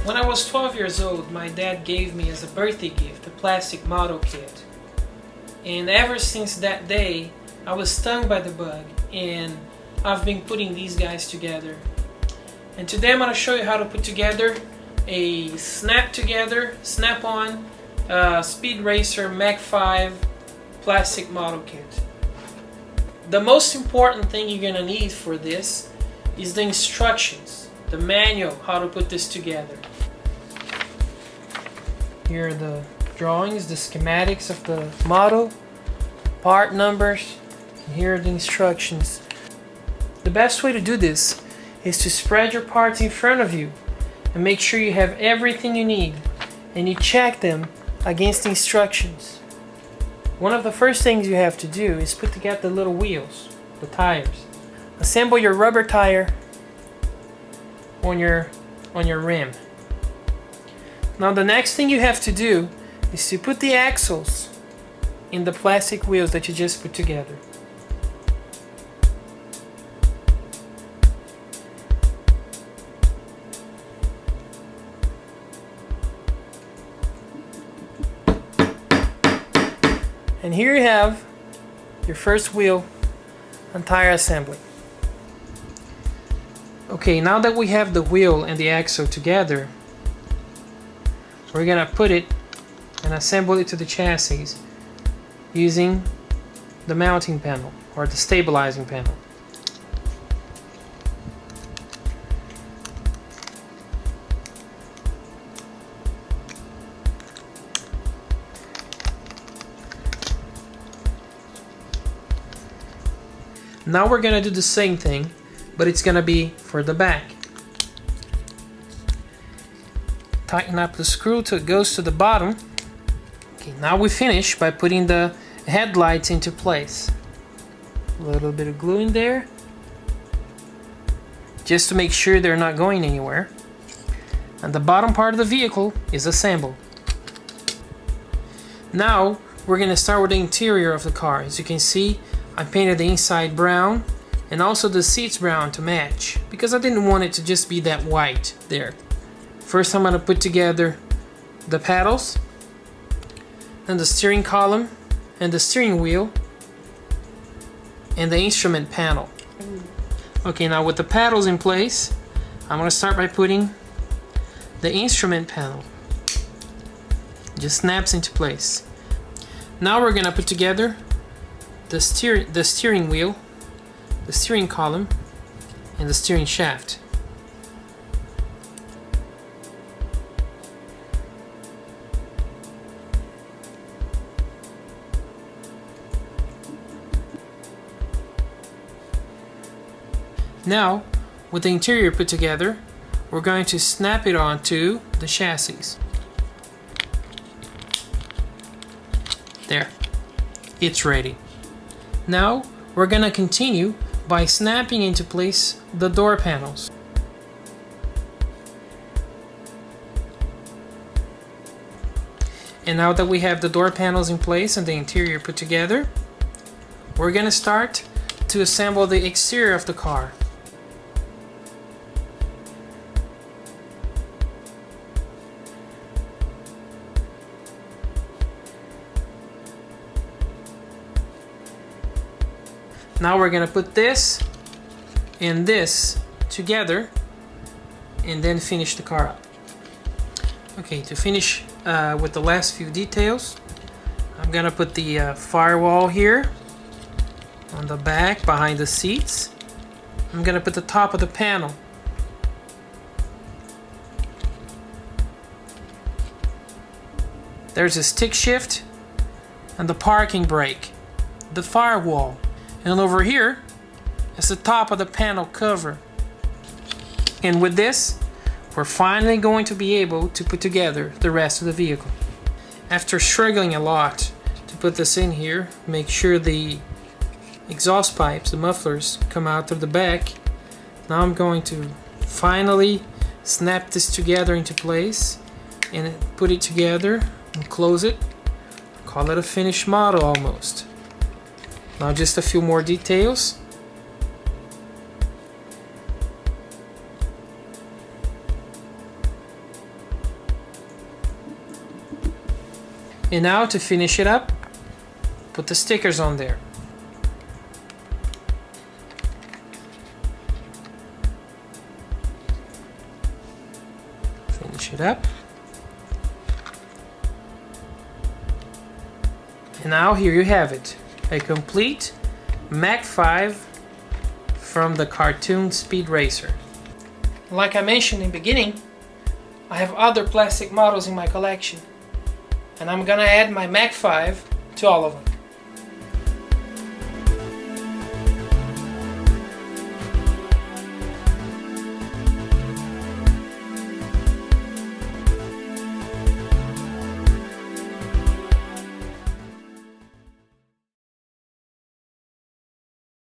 When I was 12 years old, my dad gave me as a birthday gift a plastic model kit. And ever since that day, I was stung by the bug, and I've been putting these guys together. And today I'm going to show you how to put together a snap-on Speed Racer Mach 5 plastic model kit. The most important thing you're going to need for this is the instructions, the manual, how to put this together. Here are the drawings, the schematics of the model, part numbers, and here are the instructions. The best way to do this is to spread your parts in front of you and make sure you have everything you need, and you check them against the instructions. One of the first things you have to do is put together the little wheels, the tires. Assemble your rubber tire on your rim. Now the next thing you have to do is to put the axles in the plastic wheels that you just put together. And here you have your first wheel and tire assembly. Okay, now that we have the wheel and the axle together, we're gonna put it and assemble it to the chassis using the mounting panel or the stabilizing panel. Now we're gonna do the same thing, but it's gonna be for the back. Tighten up the screw till it goes to the bottom. Okay, now we finish by putting the headlights into place. A little bit of glue in there, just to make sure they're not going anywhere. And the bottom part of the vehicle is assembled. Now we're gonna start with the interior of the car. As you can see, I painted the inside brown and also the seats brown to match, because I didn't want it to just be that white there. First I'm going to put together the pedals, then the steering column and the steering wheel and the instrument panel. Okay, now with the pedals in place, I'm going to start by putting the instrument panel. It just snaps into place. Now we're going to put together the steering wheel, the steering column, and the steering shaft. Now, with the interior put together, we're going to snap it onto the chassis. There, it's ready. Now we're gonna continue by snapping into place the door panels. And now that we have the door panels in place and the interior put together, we're gonna start to assemble the exterior of the car. Now we're gonna put this and this together and then finish the car up. Okay, to finish with the last few details, I'm gonna put the firewall here on the back behind the seats. I'm gonna put the top of the panel. There's a stick shift and the parking brake, the firewall. And over here is the top of the panel cover. And with this, we're finally going to be able to put together the rest of the vehicle. After struggling a lot to put this in here, make sure the exhaust pipes, the mufflers, come out of the back. Now I'm going to finally snap this together into place and put it together and close it. Call it a finished model almost. Now just a few more details. And now to finish it up, put the stickers on there. Finish it up. And now here you have it, a complete Mach 5 from the cartoon Speed Racer. Like I mentioned in the beginning, I have other plastic models in my collection, and I'm gonna add my Mach 5 to all of them.